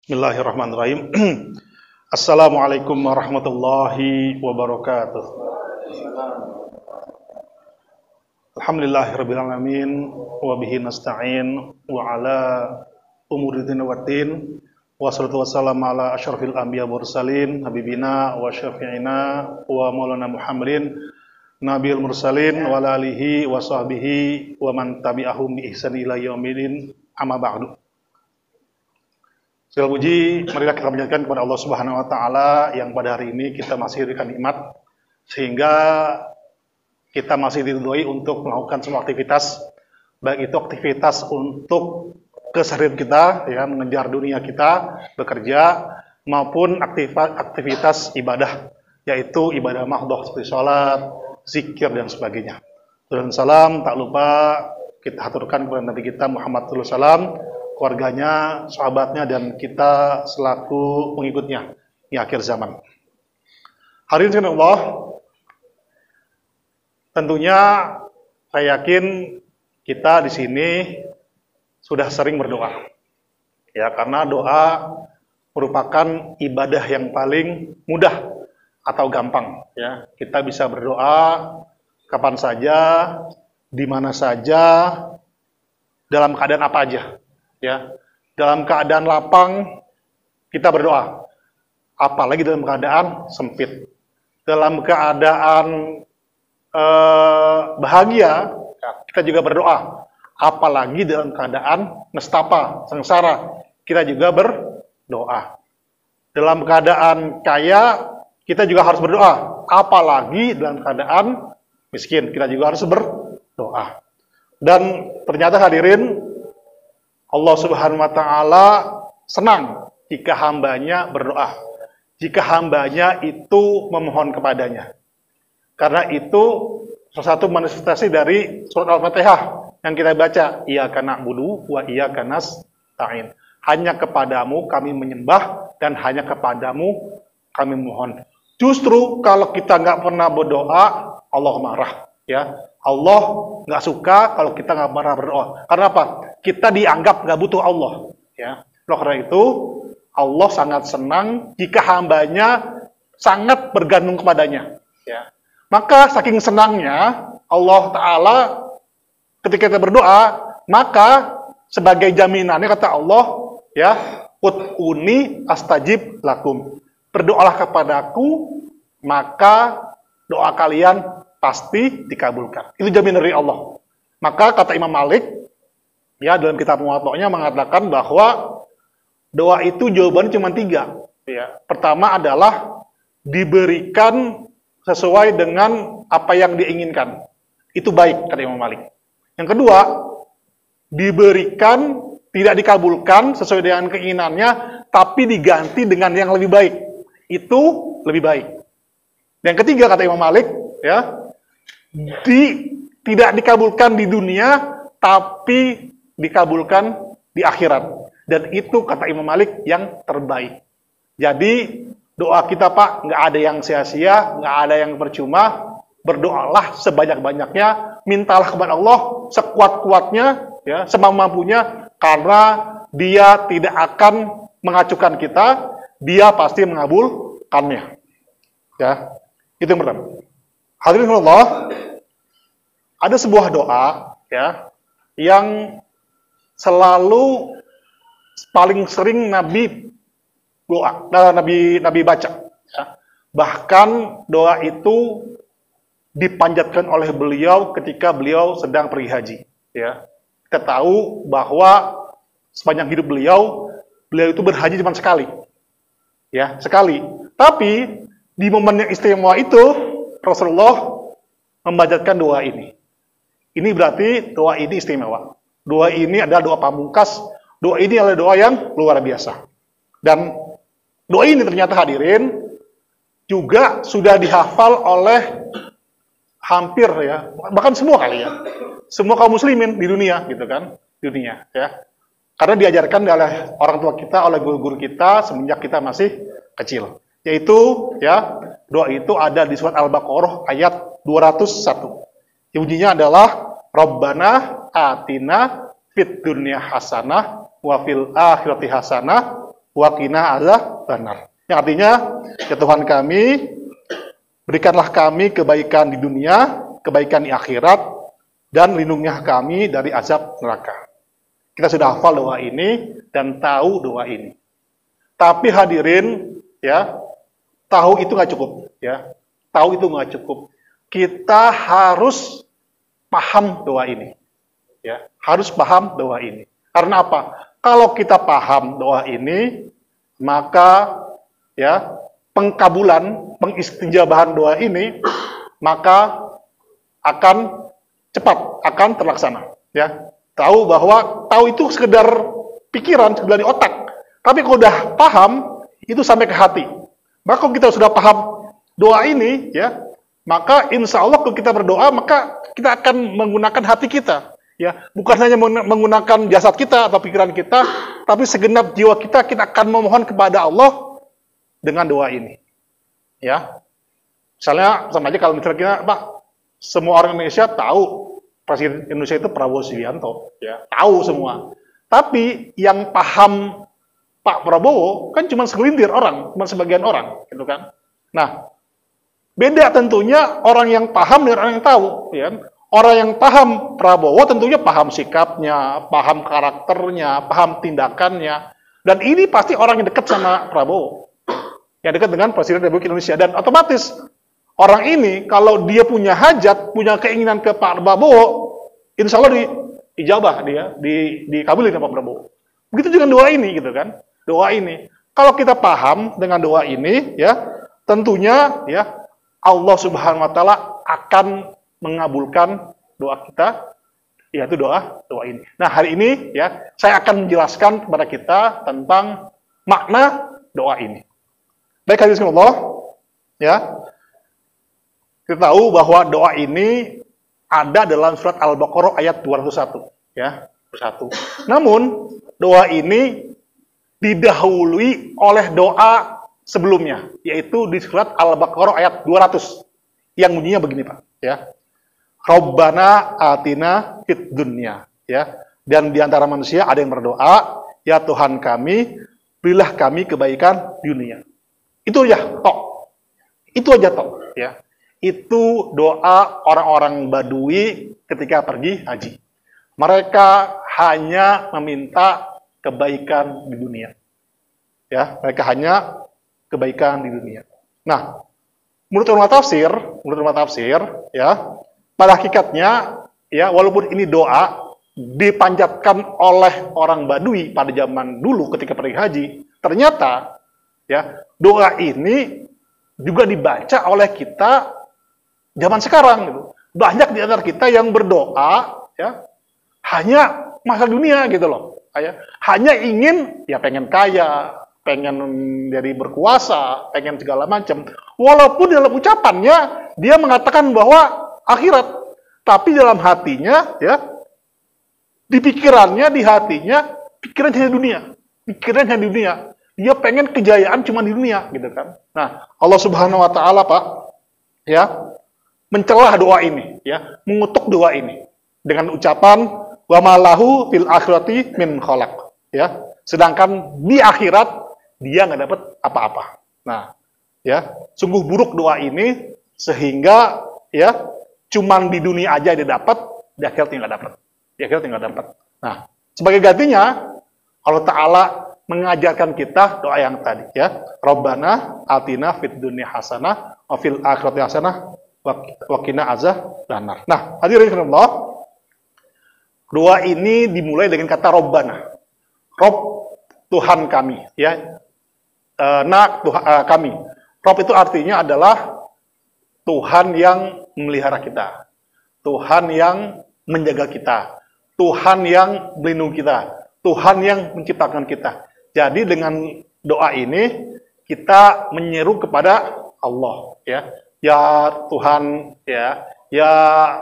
Bismillahirrahmanirrahim. Assalamualaikum warahmatullahi wabarakatuh. Alhamdulillahirabbil alamin wa bihi nasta'in wa ala umuri din waddin wa salatu wassalamu ala asyrafil anbiya mursalin habibina wa syafi'ina wa maulana Muhammadin nabiyil mursalin wa alihi wa sahbihi wa man tabi'ahum bi ihsan ila yaumil amma ba'du. Segala puji, marilah kita menjadikan kepada Allah Subhanahu wa Ta'ala yang pada hari ini kita masih diberikan nikmat sehingga kita masih diridhoi untuk melakukan semua aktivitas, baik itu aktivitas untuk keseharian kita, ya, mengejar dunia kita, bekerja, maupun aktivitas ibadah, yaitu ibadah mahdhah seperti sholat, zikir dan sebagainya. Dan salam tak lupa kita haturkan kepada Nabi kita Muhammad SAW, keluarganya, sahabatnya, dan kita selaku pengikutnya di akhir zaman. Hari ini Allah, tentunya saya yakin kita di sini sudah sering berdoa, ya, karena doa merupakan ibadah yang paling mudah atau gampang, ya. Kita bisa berdoa kapan saja, di mana saja, dalam keadaan apa aja. Ya, dalam keadaan lapang kita berdoa, apalagi dalam keadaan sempit. Dalam keadaan bahagia kita juga berdoa, apalagi dalam keadaan nestapa, sengsara, kita juga berdoa. Dalam keadaan kaya kita juga harus berdoa, apalagi dalam keadaan miskin kita juga harus berdoa. Dan ternyata hadirin, Allah Subhanahu wa Ta'ala senang jika hambanya berdoa, jika hambanya itu memohon kepadanya. Karena itu salah satu manifestasi dari surat Al-Fatihah yang kita baca, Iyyaka na'budu wa iyyaka nasta'in. Hanya kepadamu kami menyembah dan hanya kepadamu kami mohon. Justru kalau kita nggak pernah berdoa, Allah marah, ya. Allah nggak suka kalau kita nggak pernah berdoa. Karena apa? Kita dianggap nggak butuh Allah. Ya. Karena itu Allah sangat senang jika hambanya sangat bergantung kepadanya. Ya. Maka saking senangnya Allah Ta'ala ketika kita berdoa, maka sebagai jaminannya kata Allah, ya, ud'uni astajib lakum. Berdoalah kepadaku, maka doa kalian pasti dikabulkan. Itu jaminan dari Allah. Maka kata Imam Malik, ya, dalam kitab Muwatta'nya mengatakan bahwa doa itu jawabannya cuma 3. Ya. Pertama adalah diberikan sesuai dengan apa yang diinginkan. Itu baik, kata Imam Malik. Yang kedua, diberikan tidak dikabulkan sesuai dengan keinginannya, tapi diganti dengan yang lebih baik. Itu lebih baik. Yang ketiga, kata Imam Malik, ya, tidak dikabulkan di dunia, tapi dikabulkan di akhirat. Dan itu kata Imam Malik yang terbaik. Jadi doa kita, Pak, nggak ada yang sia-sia, nggak ada yang percuma. Berdoalah sebanyak-banyaknya, mintalah kepada Allah sekuat-kuatnya, ya, semampunya, karena Dia tidak akan mengacuhkan kita, Dia pasti mengabulkannya. Ya, itu yang pertama. Hadirin Allah, ada sebuah doa, ya, yang selalu paling sering Nabi baca. Ya. Bahkan doa itu dipanjatkan oleh beliau ketika beliau sedang pergi haji. Ya. Kita tahu bahwa sepanjang hidup beliau itu berhaji cuma sekali. Ya, sekali. Tapi di momen yang istimewa itu Rasulullah membacakan doa ini. Ini berarti doa ini istimewa. Doa ini adalah doa pamungkas. Doa ini adalah doa yang luar biasa. Dan doa ini ternyata hadirin juga sudah dihafal oleh hampir, ya, bahkan semua kali, ya, semua kaum muslimin di dunia, gitu kan, di dunia, ya. Karena diajarkan oleh orang tua kita, oleh guru-guru kita semenjak kita masih kecil. Yaitu, ya, doa itu ada di surat Al-Baqarah ayat 201. Bunyinya adalah Rabbana atina fid dunya hasanah wa fil akhirati hasanah wa qina adzabannar. Yang artinya, ya Tuhan kami, berikanlah kami kebaikan di dunia, kebaikan di akhirat, dan lindungilah kami dari azab neraka. Kita sudah hafal doa ini dan tahu doa ini. Tapi hadirin, ya, tahu itu nggak cukup, ya. Tahu itu nggak cukup. Kita harus paham doa ini, ya. Harus paham doa ini. Karena apa? Kalau kita paham doa ini, maka ya pengkabulan, pengistijabahan doa ini, maka akan cepat, akan terlaksana. Ya, tahu bahwa tahu itu sekedar pikiran, sekedar di otak. Tapi kalau udah paham, itu sampai ke hati. Maka kalau kita sudah paham doa ini, ya, maka insya Allah kalau kita berdoa, maka kita akan menggunakan hati kita. Ya, bukan hanya menggunakan jasad kita atau pikiran kita, tapi segenap jiwa kita akan memohon kepada Allah dengan doa ini. Ya, misalnya sama aja kalau misalnya kita, Pak, semua orang Indonesia tahu Presiden Indonesia itu Prabowo Subianto, ya, tahu semua. Tapi yang paham Pak Prabowo kan cuma segelintir orang, cuma sebagian orang, gitu kan. Nah, beda tentunya orang yang paham dengan orang yang tahu, ya. Orang yang paham Prabowo tentunya paham sikapnya, paham karakternya, paham tindakannya. Dan ini pasti orang yang dekat sama Prabowo. Yang dekat dengan Presiden Republik Indonesia. Dan otomatis orang ini kalau dia punya hajat, punya keinginan ke Pak Prabowo, insya Allah diijabah dia, dikabulin sama Pak Prabowo. Begitu juga doa ini gitu kan. Doa ini. Kalau kita paham dengan doa ini, ya, tentunya ya Allah Subhanahu wa taala akan mengabulkan doa kita, yaitu doa ini. Nah, hari ini ya saya akan menjelaskan kepada kita tentang makna doa ini. Baik, hadirin Allah, ya. Kita tahu bahwa doa ini ada dalam surat Al-Baqarah ayat 201, ya, 1. Namun doa ini didahului oleh doa sebelumnya, yaitu di surat Al-Baqarah ayat 200 yang bunyinya begini, Pak, ya. Rabbana atina fid dunya, ya. Dan di antara manusia ada yang berdoa, ya Tuhan kami, berilah kami kebaikan di dunia. Itu aja, tok. Itu aja, tok, ya. Itu doa orang-orang Badui ketika pergi haji. Mereka hanya meminta kebaikan di dunia. Ya, mereka hanya kebaikan di dunia. Nah, menurut ulama tafsir, ya, pada hakikatnya, ya, walaupun ini doa dipanjatkan oleh orang Badui pada zaman dulu ketika pergi haji, ternyata, ya, doa ini juga dibaca oleh kita zaman sekarang. Gitu. Banyak di antara kita yang berdoa, ya, hanya masalah dunia gitu loh, ya, hanya ingin, ya, pengen kaya, pengen jadi berkuasa, pengen segala macam. Walaupun dalam ucapannya dia mengatakan bahwa akhirat, tapi dalam hatinya, ya, di pikirannya, di hatinya, pikirannya hanya dunia, pikirannya hanya dunia. Dia pengen kejayaan cuma di dunia, gitu kan. Nah, Allah Subhanahu Wa Taala, Pak, ya, mencelah doa ini, ya, mengutuk doa ini dengan ucapan wa malahu fil akhirati min khalaq, ya. Sedangkan di akhirat dia nggak dapat apa-apa. Nah, ya, sungguh buruk doa ini sehingga, ya, cuman di dunia aja dia dapat, di akhirat nggak dapat. Di akhirat nggak dapat. Nah, sebagai gantinya Allah Ta'ala mengajarkan kita doa yang tadi, ya. Rabbana atina fid dunya hasanah wa fil akhirati hasanah wa qina adzabannar. Nah, hadirin Allah, doa ini dimulai dengan kata Rabbana. Rob, Tuhan kami, ya. Kami. Rob itu artinya adalah Tuhan yang memelihara kita, Tuhan yang menjaga kita, Tuhan yang melindungi kita, Tuhan yang menciptakan kita. Jadi dengan doa ini kita menyeru kepada Allah, ya, ya Tuhan, ya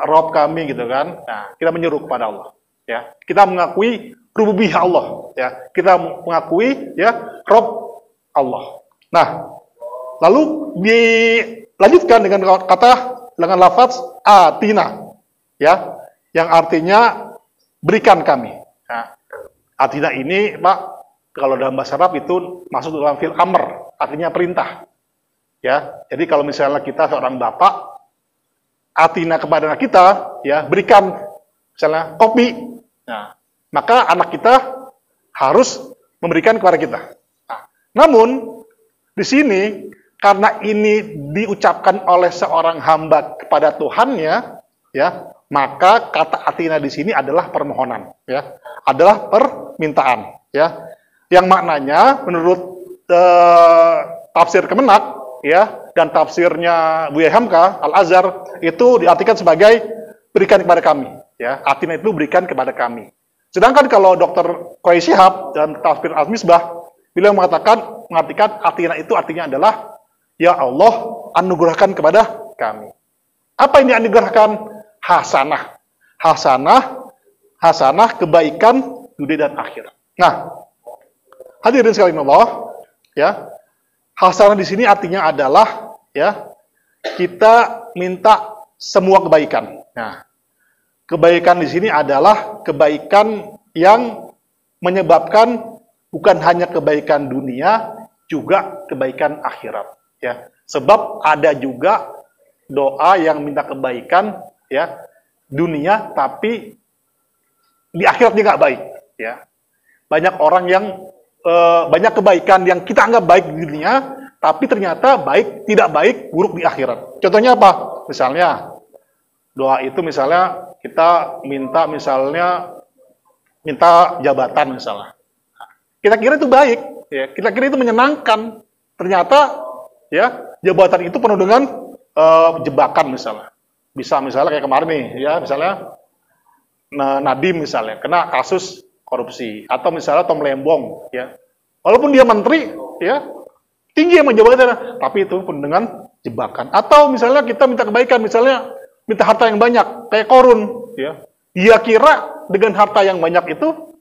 Rob kami, gitu kan. Nah, kita menyeru kepada Allah, ya. Kita mengakui rububiyah Allah, ya. Kita mengakui, ya, Rob Allah. Nah, lalu dilanjutkan dengan lafaz atina, ya, yang artinya berikan kami. Nah, atina ini, Pak, kalau dalam bahasa Arab itu masuk dalam fi'il amr, artinya perintah. Ya, jadi kalau misalnya kita seorang bapak, atina kepada anak kita, ya berikan misalnya kopi, nah, maka anak kita harus memberikan kepada kita. Nah, namun di sini karena ini diucapkan oleh seorang hamba kepada Tuhannya, ya, maka kata atina di sini adalah permohonan, ya, adalah permintaan, ya, yang maknanya menurut tafsir Kemenak, ya, dan tafsirnya Buya Hamka Al-Azhar itu diartikan sebagai berikan kepada kami, ya, atina itu berikan kepada kami. Sedangkan kalau Dr. Qais Shihab dan tafsir Al-Misbah, beliau mengartikan atina itu artinya adalah ya Allah anugerahkan kepada kami. Apa ini anugerahkan? Hasanah, kebaikan dunia dan akhirat. Nah, hadirin sekalian Allah, ya, hasanah di sini artinya adalah, ya, kita minta semua kebaikan. Nah, kebaikan di sini adalah kebaikan yang menyebabkan bukan hanya kebaikan dunia, juga kebaikan akhirat. Ya, sebab ada juga doa yang minta kebaikan, ya, dunia, tapi di akhiratnya nggak baik. Ya, banyak orang yang banyak kebaikan yang kita anggap baik di dunia, tapi ternyata tidak baik, buruk di akhirat. Contohnya apa? Misalnya doa itu misalnya kita minta jabatan misalnya. Kita kira itu baik, ya. Kita kira itu menyenangkan. Ternyata, ya, jabatan itu penuh dengan jebakan misalnya. Bisa misalnya kayak kemarin nih, ya, misalnya Nadiem misalnya kena kasus korupsi, atau misalnya Tom Lembong, ya. Walaupun dia menteri, ya, tinggi emang jabatannya, tapi itu pun dengan jebakan. Atau misalnya kita minta kebaikan, misalnya minta harta yang banyak, kayak Korun, ya. Dia kira dengan harta yang banyak itu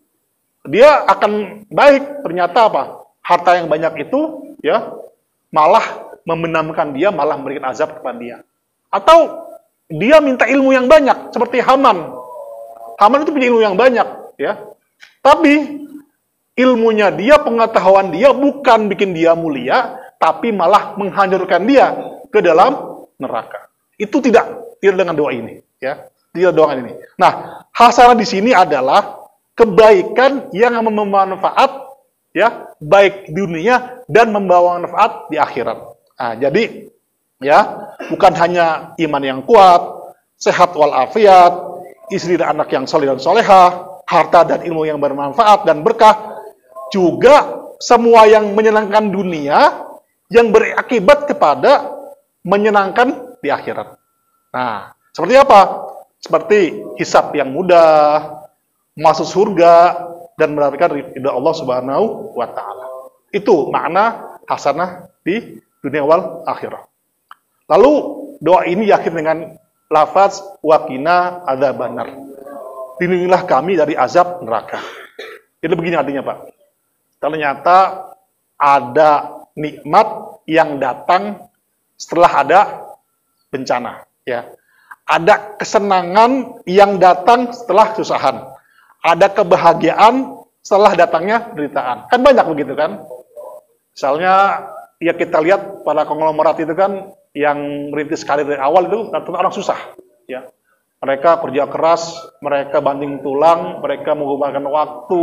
dia akan baik, ternyata apa? Harta yang banyak itu, ya, malah membenamkan dia, malah memberikan azab kepada dia. Atau dia minta ilmu yang banyak, seperti Haman. Haman itu punya ilmu yang banyak, ya. Tapi ilmunya dia, pengetahuan dia bukan bikin dia mulia, tapi malah menghancurkan dia ke dalam neraka. Itu tidak dengan doa ini, ya. Tidak doa ini. Nah, hasanah di sini adalah kebaikan yang membawa manfaat, ya, baik di dunia dan membawa manfaat di akhirat. Nah, jadi, ya, bukan hanya iman yang kuat, sehat walafiat, istri dan anak yang soleh dan solehah, harta dan ilmu yang bermanfaat dan berkah, juga semua yang menyenangkan dunia yang berakibat kepada menyenangkan di akhirat. Nah, seperti apa? Seperti hisab yang mudah, masuk surga, dan mendapatkan ridha Allah Subhanahu wa Ta'ala. Itu makna hasanah di dunia wal akhirah. Lalu doa ini yakin dengan lafaz waqina adzabannar. Lindungilah kami dari azab neraka. Itu begini artinya, Pak. Ternyata ada nikmat yang datang setelah ada bencana, ya. Ada kesenangan yang datang setelah kesusahan. Ada kebahagiaan setelah datangnya penderitaan. Kan banyak begitu kan? Misalnya, ya kita lihat pada konglomerat itu kan yang merintis karir dari awal itu orang susah, ya. Mereka kerja keras, mereka banting tulang, mereka mengorbankan waktu,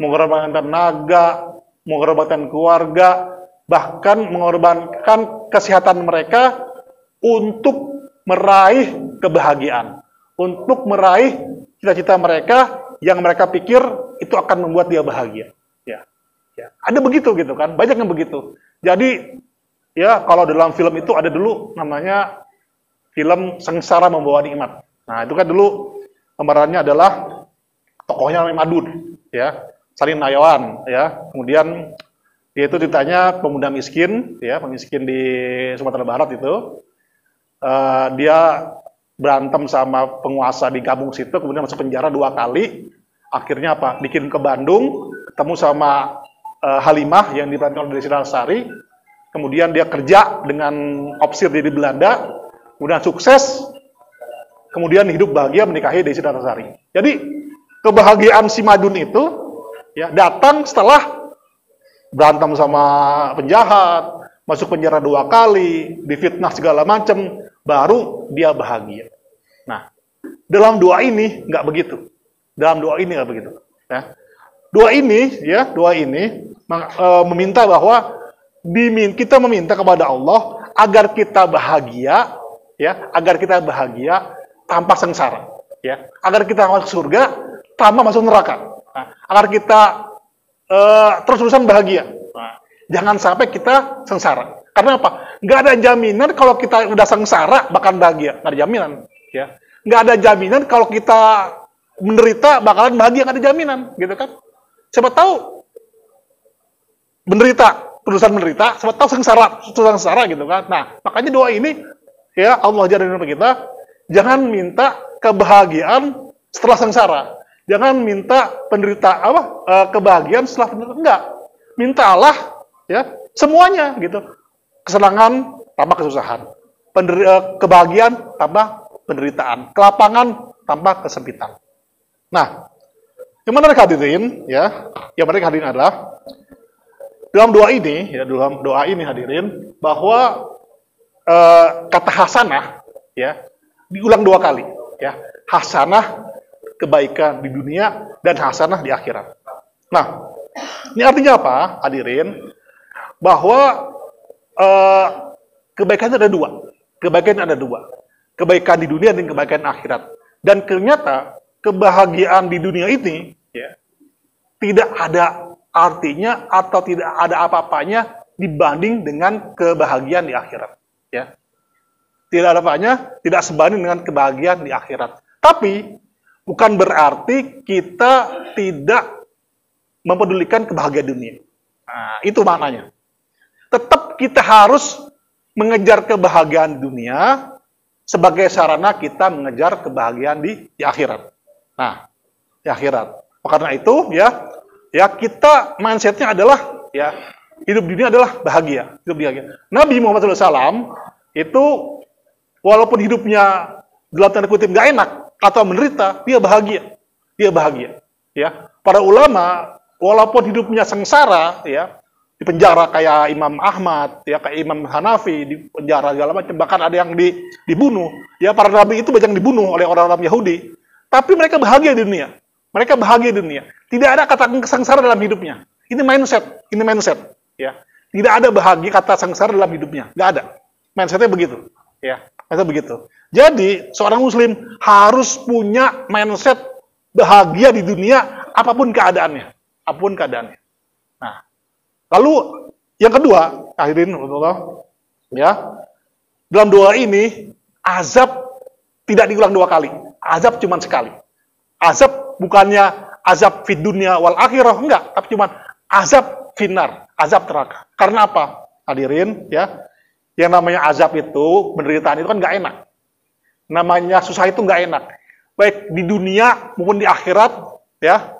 mengorbankan tenaga, mengorbankan keluarga, bahkan mengorbankan kesehatan mereka untuk meraih kebahagiaan, untuk meraih cita-cita mereka yang mereka pikir itu akan membuat dia bahagia. Ya, ya. Ada begitu gitu kan, banyak yang begitu. Jadi, ya, kalau dalam film itu ada dulu namanya film Sengsara Membawa Nikmat. Nah, itu kan dulu pemerannya adalah tokohnya namanya Madun, ya, Salim Nayawan, ya. Kemudian dia itu ditanya pemuda miskin, ya, pemiskin di Sumatera Barat itu, dia berantem sama penguasa di kampung situ, kemudian masuk penjara 2 kali. Akhirnya apa? Dikirim ke Bandung, ketemu sama Halimah yang diperankan oleh Desi Ratnasari. Kemudian dia kerja dengan opsir di Belanda, kemudian sukses. Kemudian hidup bahagia menikahi Desi Ratnasari. Jadi kebahagiaan si Madun itu, ya, datang setelah berantem sama penjahat, masuk penjara 2 kali, difitnah segala macam, baru dia bahagia. Nah, dalam doa ini nggak begitu. Dalam doa ini nggak begitu. Ya. Doa ini meminta bahwa kita meminta kepada Allah agar kita bahagia, ya, agar kita bahagia tanpa sengsara, ya, agar kita masuk surga tanpa masuk neraka, nah, agar kita terus-terusan bahagia. Nah, jangan sampai kita sengsara. Karena apa? Nggak ada jaminan kalau kita udah sengsara bakal bahagia, nggak ada jaminan, ya. Nggak ada jaminan kalau kita menderita bakalan bahagia, nggak ada jaminan, gitu kan? Siapa tahu menderita, terusan menderita, siapa tahu sengsara gitu kan. Nah, makanya doa ini, ya, Allah ajarin kepada kita, jangan minta kebahagiaan setelah sengsara. Jangan minta kebahagiaan setelah penderitaan. Enggak. Mintalah, ya, semuanya gitu. Kesenangan tanpa kesusahan. Kebahagiaan tanpa penderitaan. Kelapangan tanpa kesempitan. Nah, yang menarik hadirin, ya, yang menarik hadirin adalah dalam doa ini hadirin, bahwa kata hasanah, ya, diulang 2 kali, ya. Hasanah kebaikan di dunia dan hasanah di akhirat. Nah, ini artinya apa, hadirin? Bahwa kebaikan ada 2. Kebaikan ada 2. Kebaikan di dunia dan kebaikan akhirat. Dan ternyata kebahagiaan di dunia ini, ya, tidak ada artinya atau tidak ada apa-apanya dibanding dengan kebahagiaan di akhirat, ya. Tidak ada apa-apanya, tidak sebanding dengan kebahagiaan di akhirat. Tapi bukan berarti kita tidak mempedulikan kebahagiaan dunia. Nah, itu maknanya. Tetap kita harus mengejar kebahagiaan dunia sebagai sarana kita mengejar kebahagiaan di akhirat. Nah, di akhirat. Karena itu, ya kita mindsetnya adalah, ya, hidup dunia adalah bahagia, hidup bahagia. Nabi Muhammad SAW itu walaupun hidupnya dalam tanda kutip nggak enak atau menderita, dia bahagia, ya. Para ulama walaupun hidupnya sengsara, ya, di penjara kayak Imam Ahmad, ya, kayak Imam Hanafi, di penjara segala macam, bahkan ada yang dibunuh, ya. Para nabi itu banyak dibunuh oleh orang-orang Yahudi, tapi mereka bahagia di dunia. Mereka bahagia di dunia. Tidak ada kata sengsara dalam hidupnya. Ini mindset, ya. Tidak ada bahagia kata sengsara dalam hidupnya, nggak ada. Mindsetnya begitu, ya. Mindsetnya begitu. Jadi seorang Muslim harus punya mindset bahagia di dunia apapun keadaannya, Nah, lalu yang kedua, hadirin Allah, ya, dalam doa ini azab tidak diulang 2 kali, azab cuma sekali. Azab bukannya azab fid dunia wal akhirah, enggak, tapi cuma azab finnar, azab neraka. Karena apa? Hadirin, ya. Yang namanya azab itu, penderitaan itu kan enggak enak. Namanya susah itu enggak enak. Baik di dunia maupun di akhirat, ya.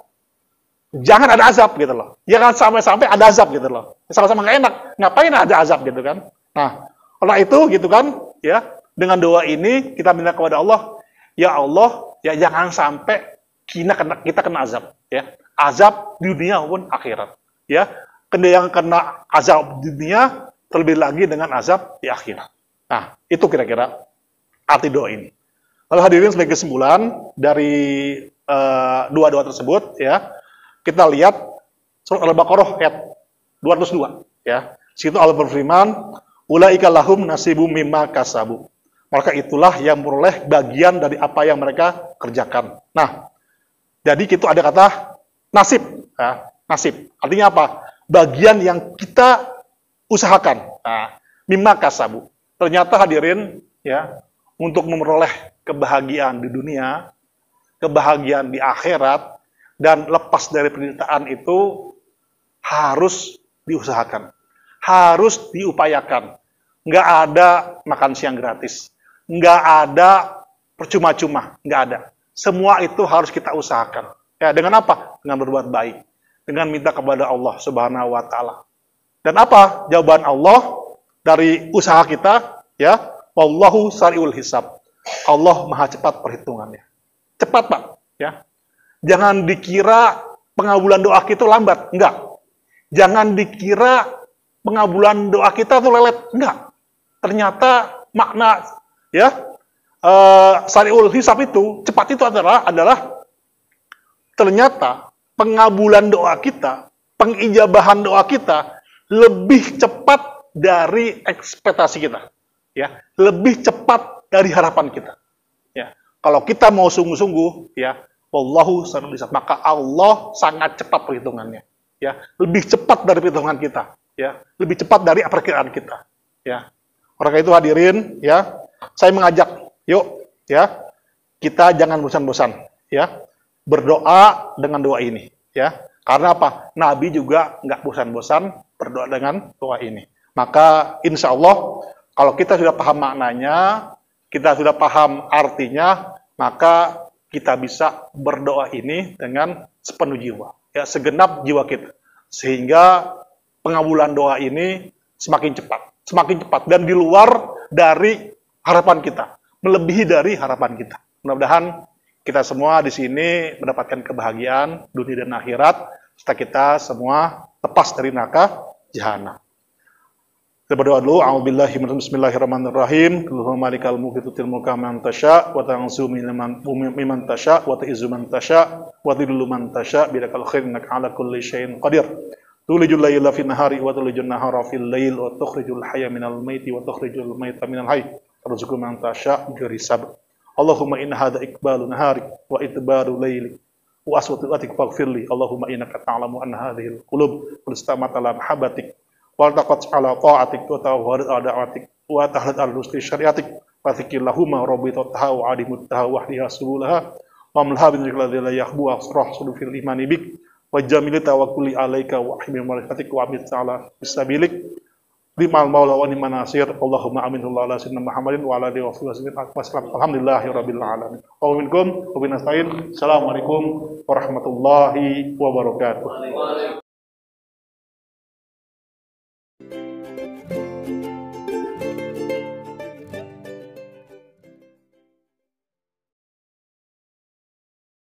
Jangan ada azab gitu loh. Jangan sampai ada azab gitu loh. Sama-sama enggak enak. Ngapain ada azab gitu kan? Nah, oleh itu gitu kan, ya. Dengan doa ini kita minta kepada Allah, ya Allah, ya jangan sampai kita kena azab, ya. Azab di dunia maupun akhirat, ya. Yang kena azab di dunia terlebih lagi dengan azab di akhirat. Nah, itu kira-kira arti doa ini. Lalu hadirin sebagai kesimpulan dari dua doa tersebut, ya. Kita lihat surat Al-Baqarah ayat 202, ya. Situ Allah berfirman, ulaika lahum nasibum mimma kasabu. Maka itulah yang memperoleh bagian dari apa yang mereka kerjakan. Nah, jadi itu ada kata nasib, ya, nasib. Artinya apa? Bagian yang kita usahakan. Nah, mimma kasabu. Ternyata hadirin, ya, untuk memperoleh kebahagiaan di dunia, kebahagiaan di akhirat, dan lepas dari penderitaan itu harus diusahakan, harus diupayakan. Nggak ada makan siang gratis, nggak ada percuma-cuma, nggak ada. Semua itu harus kita usahakan. Ya, dengan apa? Dengan berbuat baik. Dengan minta kepada Allah Subhanahu wa Ta'ala. Dan apa jawaban Allah dari usaha kita? Ya, wallahu sari'ul hisab. Allah Maha cepat perhitungannya. Cepat, Pak, ya. Jangan dikira pengabulan doa kita lambat. Enggak. Jangan dikira pengabulan doa kita tuh lelet. Enggak. Ternyata makna ya sari'ul hisab itu, cepat itu adalah ternyata pengabulan doa kita, pengijabahan doa kita lebih cepat dari ekspektasi kita. Ya, lebih cepat dari harapan kita. Ya. Kalau kita mau sungguh-sungguh, ya, wallahu sari'ul hisab, maka Allah sangat cepat perhitungannya. Ya, lebih cepat dari perhitungan kita. Ya, lebih cepat dari perkiraan kita. Ya. Oleh itu hadirin, ya, saya mengajak, yuk, ya, kita jangan bosan-bosan, ya, berdoa dengan doa ini, ya. Karena apa? Nabi juga nggak bosan-bosan berdoa dengan doa ini. Maka insya Allah, kalau kita sudah paham maknanya, kita sudah paham artinya, maka kita bisa berdoa ini dengan sepenuh jiwa, ya, segenap jiwa kita, sehingga pengabulan doa ini semakin cepat dan di luar dari harapan kita, melebihi dari harapan kita. Mudah-mudahan kita semua di sini mendapatkan kebahagiaan dunia dan akhirat, serta kita semua lepas dari neraka jahanam. Kita berdoa dulu. A'udzubillahi bismillahirrahmanirrahim. Allahumma malikal mulki tu'til mulka man tasya wa tanzi'u mimman tasya wa tu'izzu man tasya wa tudhillu man tasya biyadikal khair innaka 'ala kulli syai'in qadir. Tulijul laila fin nahari wa tulijun nahara fil lail wa tukhrijul hayya minal maiti wa tukhrijul maita minal hayy tarzuqu man tasya bighairi hisab. Allahumma inna hadza iqbalu nahari wa itbaru laili wa aswatu atik faghfirli. Allahumma innaka ta'lamu anna hadhihi al-qulub mustamat ala mahabbatik wa taqat ala ta'atik wa tawharid ala da'atik wa tahlat al-rusli syariatik wa zikillahumma rabbi ta'ahu adimut tahu wahdiha subulaha wa amlaha bin zikladhi la yahbu asrah sudu fil imani bik wa jamili tawakkuli alaika wa ahmi malikatik wa amit ta'ala bisabilik limal maula wa niman nasir. Allahumma aminullah ala sayyidina Muhammadin wa ala alihi wa sallam. Alhamdulillahi rabbil alamin. Wa minkum wa binastain. Assalamualaikum warahmatullahi wabarakatuh.